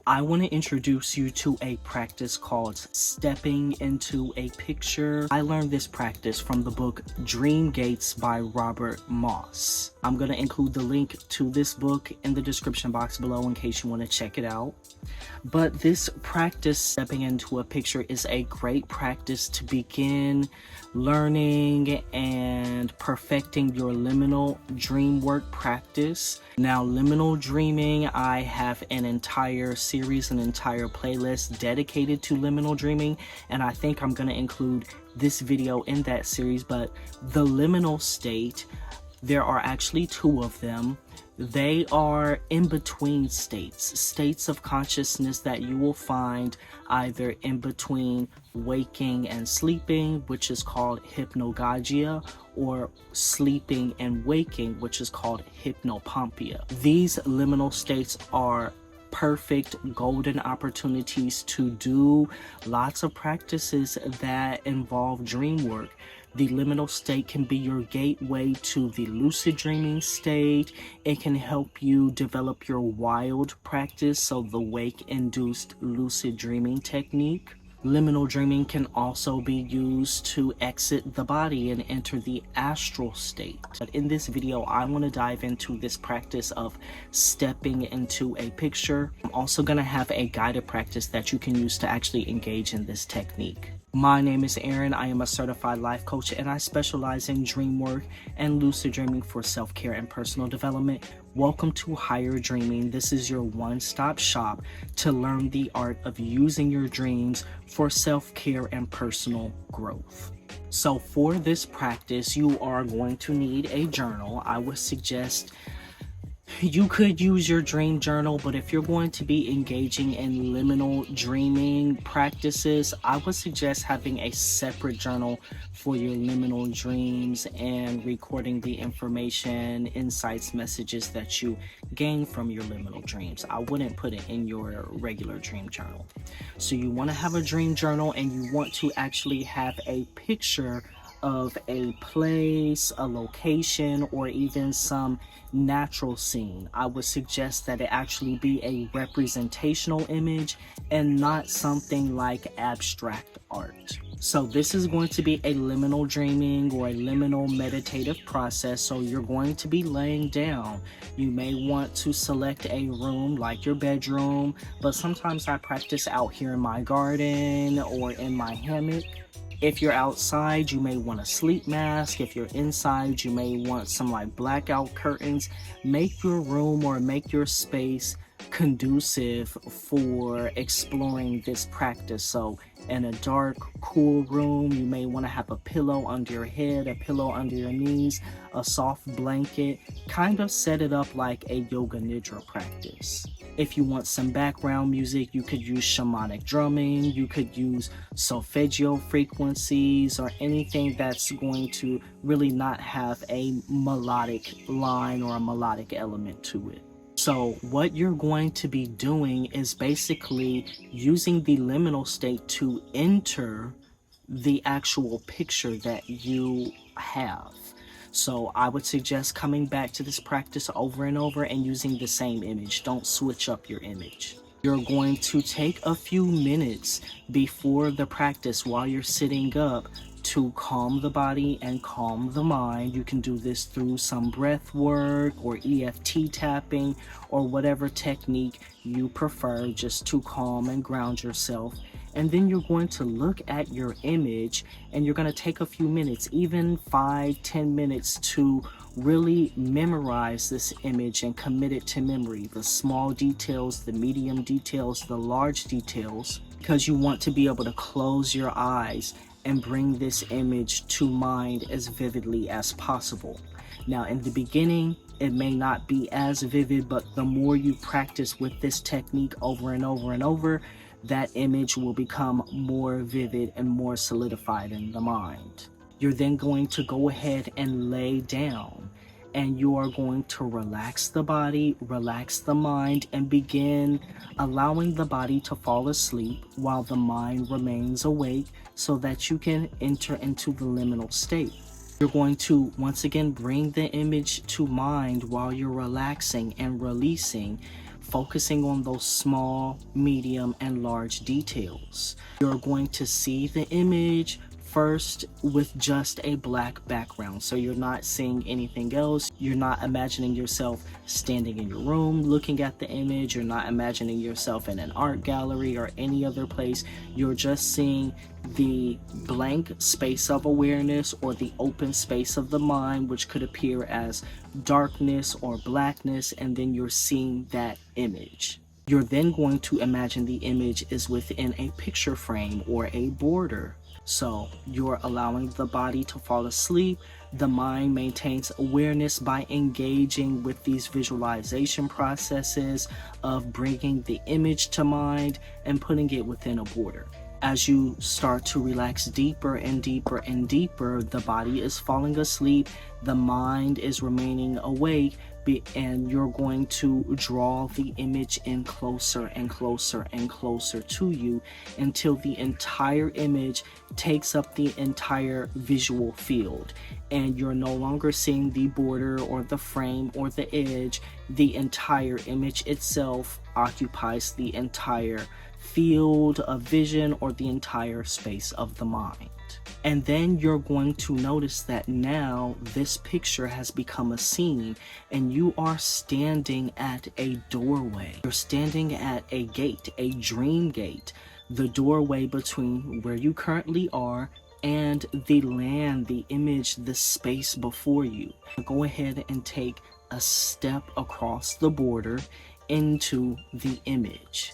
I want to introduce you to a practice called stepping into a picture. I learned this practice from the book Dream Gates by Robert Moss. I'm going to include the link to this book in the description box below in case you want to check it out. But this practice, stepping into a picture, is a great practice to begin learning and perfecting your liminal dream work practice. Now, liminal dreaming, I have an entire series, an entire playlist dedicated to liminal dreaming, and I think I'm going to include this video in that series. But the liminal state, there are actually two of them. They are in between states of consciousness that you will find either in between waking and sleeping, which is called hypnagogia, or sleeping and waking, which is called hypnopompia. These liminal states are perfect golden opportunities to do lots of practices that involve dream work. The liminal state can be your gateway to the lucid dreaming state. It can help you develop your wild practice, so the wake-induced lucid dreaming technique. Liminal dreaming can also be used to exit the body and enter the astral state. But in this video, I want to dive into this practice of stepping into a picture. I'm also going to have a guided practice that you can use to actually engage in this technique. My name is Aaron. I am a certified life coach, and I specialize in dream work and lucid dreaming for self-care and personal development. Welcome to Higher Dreaming. This is your one-stop shop to learn the art of using your dreams for self-care and personal growth. So for this practice, you are going to need a journal. I would suggest you could use your dream journal, but if you're going to be engaging in liminal dreaming practices, I would suggest having a separate journal for your liminal dreams and recording the information, insights, messages that you gain from your liminal dreams. I wouldn't put it in your regular dream journal. So you want to have a dream journal, and you want to actually have a picture of a place, a location, or even some natural scene. I would suggest that it actually be a representational image and not something like abstract art. So this is going to be a liminal dreaming or a liminal meditative process. So you're going to be laying down. You may want to select a room like your bedroom, but sometimes I practice out here in my garden or in my hammock. If you're outside, you may want a sleep mask. If you're inside, you may want some like blackout curtains. Make your room or make your space conducive for exploring this practice. So in a dark, cool room, you may want to have a pillow under your head, a pillow under your knees, a soft blanket. Kind of set it up like a yoga nidra practice. If you want some background music, you could use shamanic drumming, you could use solfeggio frequencies, or anything that's going to really not have a melodic line or a melodic element to it. So what you're going to be doing is basically using the liminal state to enter the actual picture that you have. So I would suggest coming back to this practice over and over and using the same image. Don't switch up your image. You're going to take a few minutes before the practice while you're sitting up to calm the body and calm the mind. You can do this through some breath work or EFT tapping or whatever technique you prefer, just to calm and ground yourself. And then you're going to look at your image, and you're going to take a few minutes, even 5-10 minutes, to really memorize this image and commit it to memory. The small details, the medium details, the large details, because you want to be able to close your eyes and bring this image to mind as vividly as possible. Now, in the beginning, it may not be as vivid, but the more you practice with this technique over and over and over, that image will become more vivid and more solidified in the mind. You're then going to go ahead and lay down, and you are going to relax the body, relax the mind, and begin allowing the body to fall asleep while the mind remains awake, so that you can enter into the liminal state. You're going to once again bring the image to mind while you're relaxing and releasing focusing on those small, medium, and large details. You're going to see the image first with just a black background, so you're not seeing anything else. You're not imagining yourself standing in your room looking at the image. You're not imagining yourself in an art gallery or any other place. You're just seeing the blank space of awareness, or the open space of the mind, which could appear as darkness or blackness, and then you're seeing that image. You're then going to imagine the image is within a picture frame or a border. So you're allowing the body to fall asleep. The mind maintains awareness by engaging with these visualization processes of bringing the image to mind and putting it within a border. As you start to relax deeper and deeper and deeper, the body is falling asleep, the mind is remaining awake, and you're going to draw the image in closer and closer and closer to you until the entire image takes up the entire visual field, and you're no longer seeing the border or the frame or the edge. The entire image itself occupies the entire field of vision, or the entire space of the mind. And then you're going to notice that now this picture has become a scene, and you are standing at a doorway. You're standing at a gate, a dream gate, the doorway between where you currently are and the land, the image, the space before you. Go ahead and take a step across the border into the image.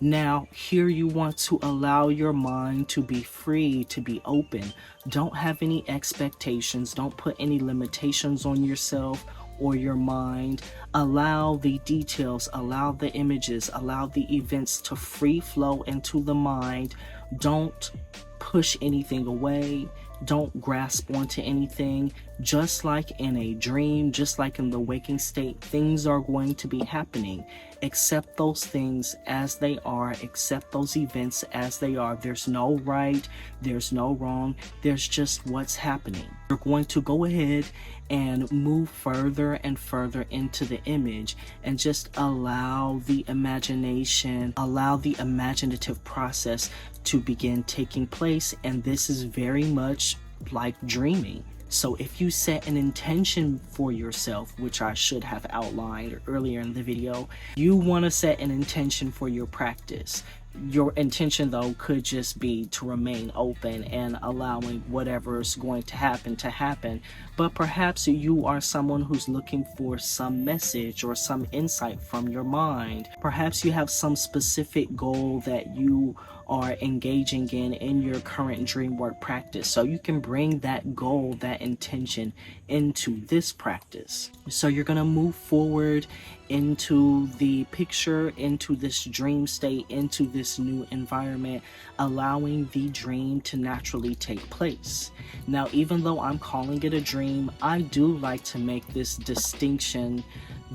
Now, here you want to allow your mind to be free, to be open. Don't have any expectations. Don't put any limitations on yourself or your mind. Allow the details, allow the images, allow the events to free flow into the mind. Don't push anything away. Don't grasp onto anything. Just like in a dream, just like in the waking state, things are going to be happening. Accept those things as they are. Accept those events as they are. There's no right, there's no wrong. There's just what's happening. You're going to go ahead and move further and further into the image, and just allow the imagination, allow the imaginative process to begin taking place. And this is very much like dreaming. So if you set an intention for yourself, which I should have outlined earlier in the video, you want to set an intention for your practice. Your intention, though, could just be to remain open and allowing whatever's going to happen. But perhaps you are someone who's looking for some message or some insight from your mind. Perhaps you have some specific goal that you are engaging in your current dream work practice. So you can bring that goal, that intention into this practice. So you're going to move forward into the picture, into this dream state, into this new environment, allowing the dream to naturally take place. Now, even though I'm calling it a dream, I do like to make this distinction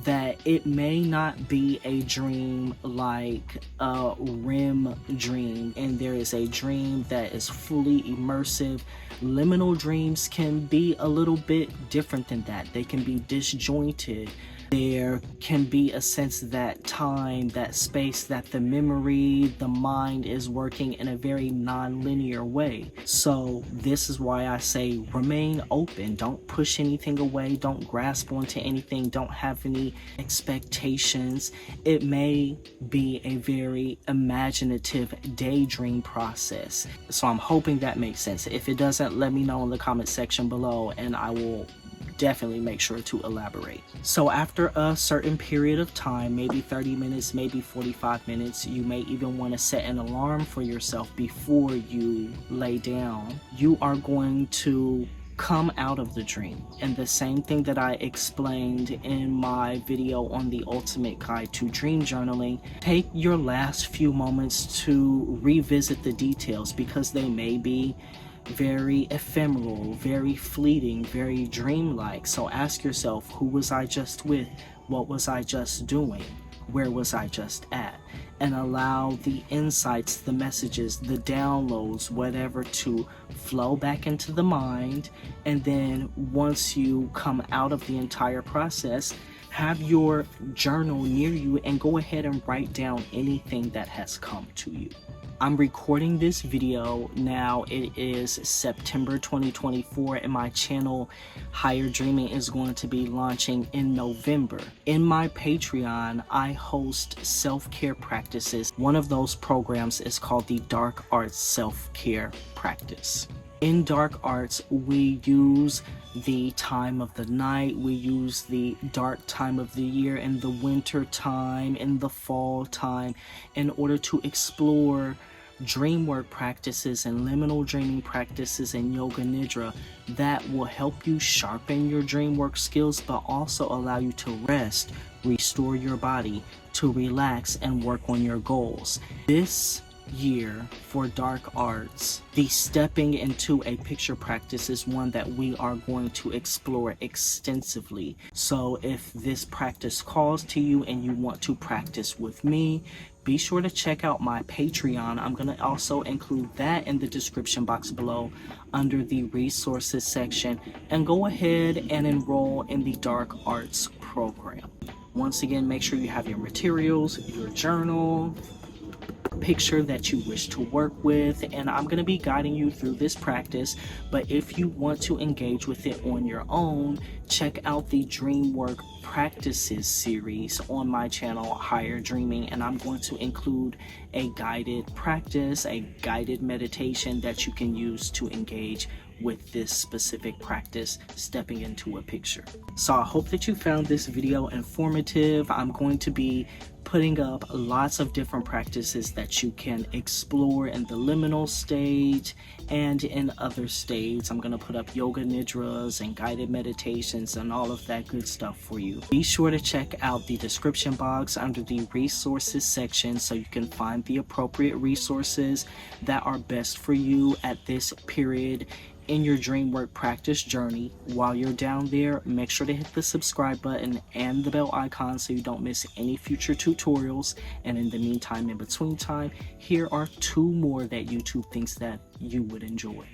that it may not be a dream like a REM dream, and there is a dream that is fully immersive. Liminal dreams can be a little bit different than that. They can be disjointed. There can be a sense that time, that space, that the memory, the mind is working in a very non-linear way. So this is why I say remain open. Don't push anything away. Don't grasp onto anything. Don't have any expectations. It may be a very imaginative daydream process. So I'm hoping that makes sense. If it doesn't, let me know in the comment section below, and I will definitely make sure to elaborate. So after a certain period of time, maybe 30 minutes, maybe 45 minutes, you may even want to set an alarm for yourself before you lay down. You are going to come out of the dream, and the same thing that I explained in my video on the ultimate guide to dream journaling, take your last few moments to revisit the details, because they may be very ephemeral, very fleeting, very dreamlike. So ask yourself, who was I just with? What was I just doing? Where was I just at? And allow the insights, the messages, the downloads, whatever, to flow back into the mind. And then once you come out of the entire process, have your journal near you and go ahead and write down anything that has come to you. I'm recording this video now. It is September 2024 and my channel Higher Dreaming is going to be launching in November. In my Patreon, I host self-care practices. One of those programs is called the Dark Arts Self-Care Practice. In Dark Arts, we use the time of the night, we use the dark time of the year, in the winter time, in the fall time, in order to explore dream work practices and liminal dreaming practices and yoga nidra that will help you sharpen your dream work skills, but also allow you to rest, restore your body, to relax and work on your goals. This year for Dark Arts, the stepping into a picture practice is one that we are going to explore extensively. So if this practice calls to you and you want to practice with me, be sure to check out my Patreon. I'm going to also include that in the description box below under the resources section, and go ahead and enroll in the Dark Arts program. Once again, make sure you have your materials, your journal, picture that you wish to work with, and I'm going to be guiding you through this practice. But if you want to engage with it on your own, check out the Dream Work Practices series on my channel Higher Dreaming, and I'm going to include a guided practice, a guided meditation that you can use to engage with this specific practice, stepping into a picture. So I hope that you found this video informative. I'm going to be putting up lots of different practices that you can explore in the liminal stage and in other states. I'm going to put up yoga nidras and guided meditations and all of that good stuff for you. Be sure to check out the description box under the resources section so you can find the appropriate resources that are best for you at this period in your dream work practice journey. While you're down there, make sure to hit the subscribe button and the bell icon so you don't miss any future tutorials. And in the meantime, in between time, here are 2 more that YouTube thinks that you would enjoy.